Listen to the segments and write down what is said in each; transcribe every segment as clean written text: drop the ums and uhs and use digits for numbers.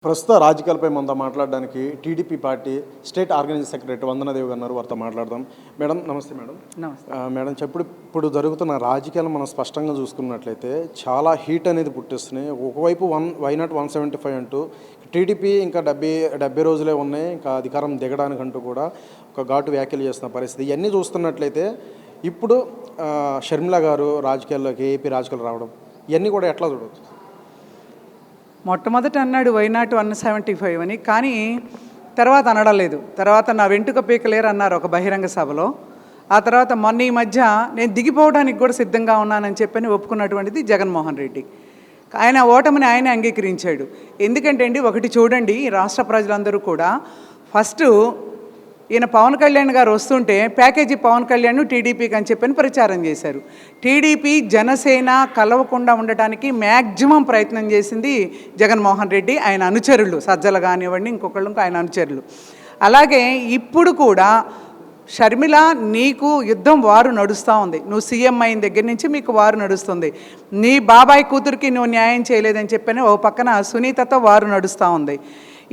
ప్రస్తుత రాజకీయాలపై మనతో మాట్లాడడానికి TDP party state organizing secretary Vandanadevi గారు వారితో మాట్లాడదాం. మేడం నమస్తే. మేడం నమస్తే. మేడం ఇప్పుడు జరుగుతున్న రాజకీయాలు మనం స్పష్టంగా చూసుకున్నట్లయితే చాలా హీట్ అనేది పుట్టిస్తున్నాయి. ఒకవైపు వైనాట్ 175 అంటూ టీడీపీ ఇంకా 70 రోజులే ఉన్నాయి, ఇంకా అధికారం దిగడానికంటూ కూడా ఒక ఘాటు వ్యాఖ్యలు చేస్తున్న పరిస్థితి. ఇవన్నీ చూస్తున్నట్లయితే ఇప్పుడు షర్మిల గారు రాజకీయాల్లోకి ఏపీ రాజకీయాలు రావడం ఇవన్నీ కూడా ఎట్లా చూడవచ్చు? మొట్టమొదట అన్నాడు వైనాట్ 175 అని, కానీ తర్వాత అనడం లేదు. తర్వాత నా వెంటుక పీకలేరు అన్నారు ఒక బహిరంగ సభలో. ఆ తర్వాత మొన్న ఈ మధ్య నేను దిగిపోవడానికి కూడా సిద్ధంగా ఉన్నానని చెప్పని ఒప్పుకున్నటువంటిది జగన్మోహన్ రెడ్డి. ఆయన ఓటమిని ఆయన అంగీకరించాడు. ఎందుకంటే అండి, ఒకటి చూడండి, రాష్ట్ర ప్రజలందరూ కూడా ఫస్ట్ ఈయన పవన్ కళ్యాణ్ గారు వస్తుంటే ప్యాకేజీ పవన్ కళ్యాణ్ టీడీపీకి అని చెప్పని ప్రచారం చేశారు. టీడీపీ జనసేన కలవకుండా ఉండటానికి మ్యాక్సిమం ప్రయత్నం చేసింది జగన్మోహన్ రెడ్డి, ఆయన అనుచరులు, సజ్జలు కానివ్వండి, ఇంకొకళ్ళు ఆయన అనుచరులు. అలాగే ఇప్పుడు కూడా షర్మిల, నీకు యుద్ధం వారు నడుస్తూ ఉంది. నువ్వు సీఎం అయిన దగ్గర నుంచి మీకు వారు నడుస్తుంది. నీ బాబాయ్ కూతురికి నువ్వు న్యాయం చేయలేదని చెప్పని ఓ పక్కన సునీతతో వారు నడుస్తూ ఉంది.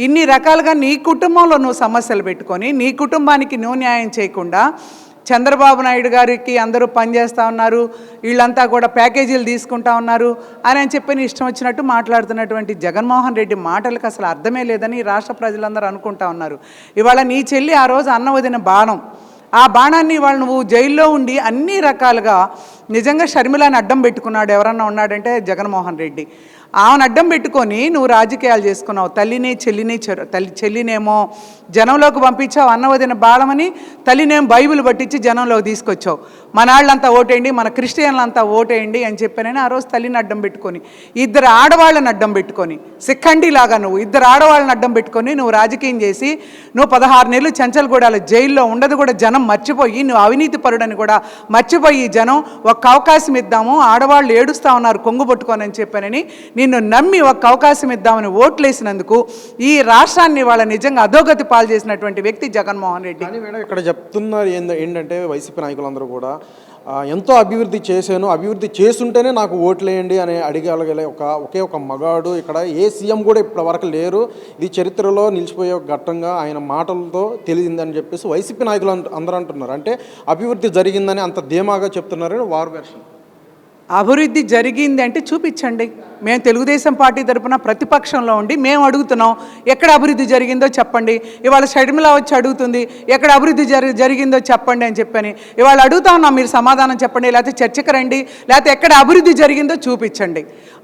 ఇన్ని రకాలుగా నీ కుటుంబంలో నువ్వు సమస్యలు పెట్టుకొని నీ కుటుంబానికి నువ్వు న్యాయం చేయకుండా చంద్రబాబు నాయుడు గారికి అందరూ పనిచేస్తూ ఉన్నారు, వీళ్ళంతా కూడా ప్యాకేజీలు తీసుకుంటా ఉన్నారు అని చెప్పని ఇష్టం వచ్చినట్టు మాట్లాడుతున్నటువంటి జగన్మోహన్ రెడ్డి మాటలకు అసలు అర్థమే లేదని రాష్ట్ర ప్రజలందరూ అనుకుంటా ఉన్నారు. ఇవాళ నీ చెల్లి ఆ రోజు అన్న వదిన బాణం, ఆ బాణాన్ని వాళ్ళు నువ్వు జైల్లో ఉండి అన్ని రకాలుగా నిజంగా షర్మిలాని అడ్డం పెట్టుకున్నాడు ఎవరన్నా ఉన్నాడంటే జగన్మోహన్ రెడ్డి. ఆమెను అడ్డం పెట్టుకొని నువ్వు రాజకీయాలు చేసుకున్నావు. చెల్లినేమో జనంలోకి పంపించావు, అన్నవదిన బాలమని. తల్లినేమో బైబిల్ పట్టించి జనంలోకి తీసుకొచ్చావు. మన వాళ్ళంతా ఓటేయండి, మన క్రిస్టియన్లంతా ఓటేయండి అని చెప్పానని ఆ రోజు తల్లిని అడ్డం పెట్టుకొని, ఇద్దరు ఆడవాళ్ళని అడ్డం పెట్టుకొని, సిక్కండిలాగా నువ్వు ఇద్దరు ఆడవాళ్ళని అడ్డం పెట్టుకొని నువ్వు రాజకీయం చేసి నువ్వు 16 నెలలు చెంచల్గూడలో జైల్లో ఉండదు కూడా జనం మర్చిపోయి, నువ్వు అవినీతి పరుడని కూడా మర్చిపోయి జనం ఒక్క అవకాశం ఇద్దాము, ఆడవాళ్ళు ఏడుస్తూ ఉన్నారు కొంగు పట్టుకొని అని చెప్పానని నిన్ను నమ్మి ఒక్క అవకాశం ఇద్దామని ఓట్లేసినందుకు ఈ రాష్ట్రాన్ని వాళ్ళ నిజంగా అధోగతి పాలు చేసినటువంటి వ్యక్తి జగన్మోహన్ రెడ్డి. కానీ మేడం ఇక్కడ చెప్తున్నారు ఏంటంటే వైసీపీ నాయకులందరూ కూడా ఎంతో అభివృద్ధి చేశాను, అభివృద్ధి చేస్తుంటేనే నాకు ఓట్లేయండి అని అడిగలగలే ఒకే ఒక మగాడు ఇక్కడ ఏ సీఎం కూడా ఇప్పటి వరకు లేరు. ఇది చరిత్రలో నిలిచిపోయే ఒక ఘట్టంగా ఆయన మాటలతో తెలిసిందని చెప్పేసి వైసీపీ నాయకులు అందరూ అంటున్నారు. అంటే అభివృద్ధి జరిగిందని అంత ధీమాగా చెప్తున్నారు. వార్ వెర్షన్ అభివృద్ధి జరిగింది అంటే చూపించండి. మేము తెలుగుదేశం పార్టీ తరఫున ప్రతిపక్షంలో ఉండి మేము అడుగుతున్నాం, ఎక్కడ అభివృద్ధి జరిగిందో చెప్పండి. ఇవాళ షర్మిల వచ్చి అడుగుతుంది, ఎక్కడ అభివృద్ధి జరిగిందో చెప్పండి అని చెప్పని ఇవాళ అడుగుతా ఉన్నాం. మీరు సమాధానం చెప్పండి, లేకపోతే చర్చకు రండి, లేకపోతే ఎక్కడ అభివృద్ధి జరిగిందో చూపించండి.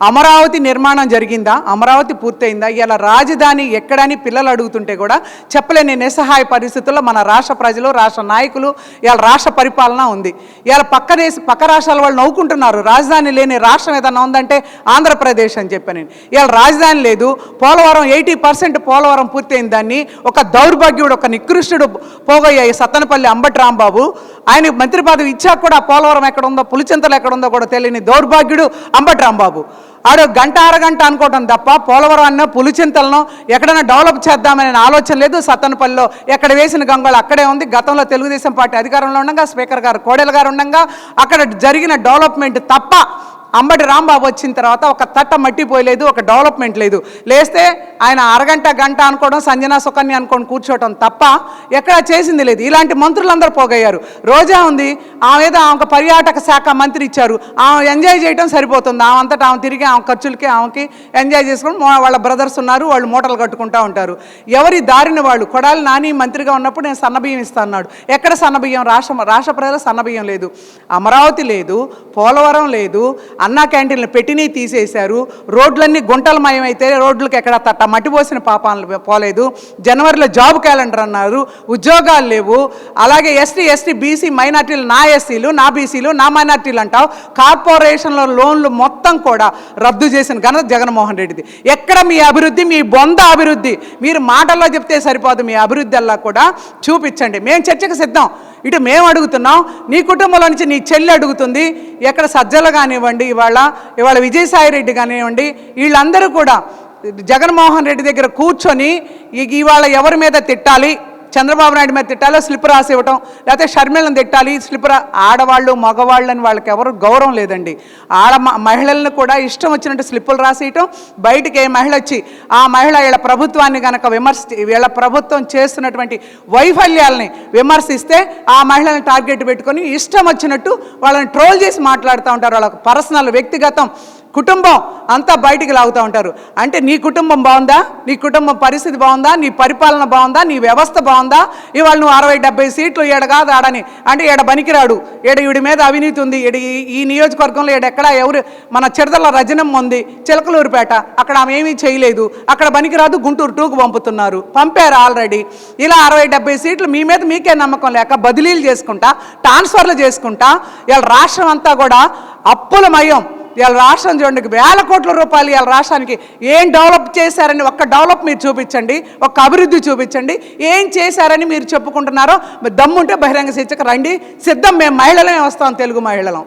అమరావతి నిర్మాణం జరిగిందా? అమరావతి పూర్తయిందా? ఇలా రాజధాని ఎక్కడని పిల్లలు అడుగుతుంటే కూడా చెప్పలేని నిస్సహాయ పరిస్థితుల్లో మన రాష్ట్ర ప్రజలు, రాష్ట్ర నాయకులు, ఇవాళ రాష్ట్ర పరిపాలన ఉంది. ఇవాళ పక్క రాష్ట్రాల వాళ్ళు నవ్వుకుంటున్నారు. రాజధాని లేని రాష్ట్రం ఏదన్నా ఉందంటే ఆంధ్రప్రదేశ్ అని చెప్పాను. ఇవాళ రాజధాని లేదు. పోలవరం 80% పోలవరం పూర్తయిన దాన్ని ఒక దౌర్భాగ్యుడు, ఒక నికృష్టుడు పోగొయ్యాయి సత్తెనపల్లి అంబటి రాంబాబు. ఆయన మంత్రి పదవి ఇచ్చాక కూడా పోలవరం ఎక్కడ ఉందో, పులిచింతలు ఎక్కడ ఉందో కూడా తెలియని దౌర్భాగ్యుడు అంబటి రాంబాబు. ఆడు గంట అరగంట అనుకోవటం తప్ప పోలవరం అన్న పులిచింతలను ఎక్కడైనా డెవలప్ చేద్దామనే ఆలోచన లేదు. సత్తెనపల్లిలో ఎక్కడ వేసిన గంగళ అక్కడే ఉంది. గతంలో తెలుగుదేశం పార్టీ అధికారంలో ఉండగా స్పీకర్ గారు కోడెల గారు ఉండగా అక్కడ జరిగిన డెవలప్మెంట్ తప్ప అంబటి రాంబాబు వచ్చిన తర్వాత ఒక తట్ట మట్టిపోయలేదు, ఒక డెవలప్మెంట్ లేదు. లేస్తే ఆయన అరగంట గంట అనుకోవడం, సంజనా సుకన్య అనుకోని కూర్చోవటం తప్ప ఎక్కడా చేసింది లేదు. ఇలాంటి మంత్రులందరూ పోగయ్యారు. రోజా ఉంది, ఆమె ఏదో ఆమెకు పర్యాటక శాఖ మంత్రి ఇచ్చారు, ఆమె ఎంజాయ్ చేయడం సరిపోతుంది. ఆమె అంతటా ఆమె తిరిగి ఆమె ఖర్చులకి ఆమెకి ఎంజాయ్ చేసుకుని వాళ్ళ బ్రదర్స్ ఉన్నారు, వాళ్ళు మూటలు కట్టుకుంటూ ఉంటారు. ఎవరి దారిని వాళ్ళు. కొడాలి నాని మంత్రిగా ఉన్నప్పుడు నేను సన్నబియ్యం ఇస్తా అన్నాడు. ఎక్కడ సన్నబియ్యం? రాష్ట్ర ప్రజల సన్నబియ్యం లేదు. అమరావతి లేదు, పోలవరం లేదు, అన్నా క్యాంటీన్లు పెట్టినవి తీసేశారు. రోడ్లన్నీ గుంటలమయం అయితే రోడ్లకు ఎక్కడ తట్ట మట్టిపోసిన పాపాలు పోలేదు. జనవరిలో జాబ్ క్యాలెండర్ అన్నారు, ఉద్యోగాలు లేవు. అలాగే ఎస్టీ బీసీ మైనార్టీలు, నా ఎస్సీలు, నా బీసీలు, నా మైనార్టీలు అంటావు. కార్పొరేషన్ల లోన్లు మొత్తం కూడా రద్దు చేసిన ఘనత జగన్మోహన్ రెడ్డిది. ఎక్కడ మీ అభివృద్ధి? మీ బొంద అభివృద్ధి. మీరు మాటల్లో చెప్తే సరిపోదు, మీ అభివృద్ధి అలా కూడా చూపించండి. మేము చర్చకు సిద్ధం. ఇటు మేము అడుగుతున్నాం, నీ కుటుంబంలో నుంచి నీ చెల్లి అడుగుతుంది. ఎక్కడ సజ్జలు కానివ్వండి, ఇవాళ విజయసాయి రెడ్డి కానివ్వండి, వీళ్ళందరూ కూడా జగన్మోహన్ రెడ్డి దగ్గర కూర్చొని ఇవాళ ఎవరి మీద తిట్టాలి, చంద్రబాబు నాయుడు మీద తిట్టాలో స్లిప్ రాసి ఇవ్వటం, లేకపోతే షర్మిలను తిట్టాలి స్లిప్ ఆడవాళ్ళు మగవాళ్ళని వాళ్ళకి ఎవరు గౌరవం లేదండి. మహిళలను కూడా ఇష్టం వచ్చినట్టు స్లిప్పులు రాసేయటం, బయటికి ఏ మహిళ వచ్చి ఆ మహిళ వీళ్ళ ప్రభుత్వాన్ని కనుక వీళ్ళ ప్రభుత్వం చేస్తున్నటువంటి వైఫల్యాలని విమర్శిస్తే ఆ మహిళలను టార్గెట్ పెట్టుకొని ఇష్టం వచ్చినట్టు వాళ్ళని ట్రోల్ చేసి మాట్లాడుతూ ఉంటారు. వాళ్ళ పర్సనల్ వ్యక్తిగతం కుటుంబం అంతా బయటికి లాగుతూ ఉంటారు. అంటే నీ కుటుంబం బాగుందా, నీ కుటుంబం పరిస్థితి బాగుందా, నీ పరిపాలన బాగుందా, నీ వ్యవస్థ బాగుందా? ఇవాళ నువ్వు 60-70 సీట్లు ఈడ కాదు ఆడని అంటే ఈడ బనికిరాడు, ఈడి మీద అవినీతి ఉంది, ఈ నియోజకవర్గంలో ఎక్కడ ఎవరు మన చిడతల రజనమ్మ ఉంది చిలకలూరుపేట, అక్కడ ఆమె ఏమీ చేయలేదు, అక్కడ బనికిరాదు, గుంటూరు 2కు పంపుతున్నారు, పంపారు ఆల్రెడీ. ఇలా 60-70 సీట్లు మీ మీద మీకే నమ్మకం లేక బదిలీలు చేసుకుంటా ట్రాన్స్ఫర్లు చేసుకుంటా ఇవాళ రాష్ట్రం అంతా కూడా అప్పులమయం. ఇవాళ రాష్ట్రం చూడండి, వేల కోట్ల రూపాయలు ఇవాళ రాష్ట్రానికి ఏం డెవలప్ చేశారని ఒక్క డెవలప్ మీరు చూపించండి, ఒక్క అభివృద్ధి చూపించండి. ఏం చేశారని మీరు చెప్పుకుంటున్నారో దమ్ముంటే బహిరంగ చర్చకు రండి, సిద్ధం. మేము మహిళలమే వస్తాం, తెలుగు మహిళలం.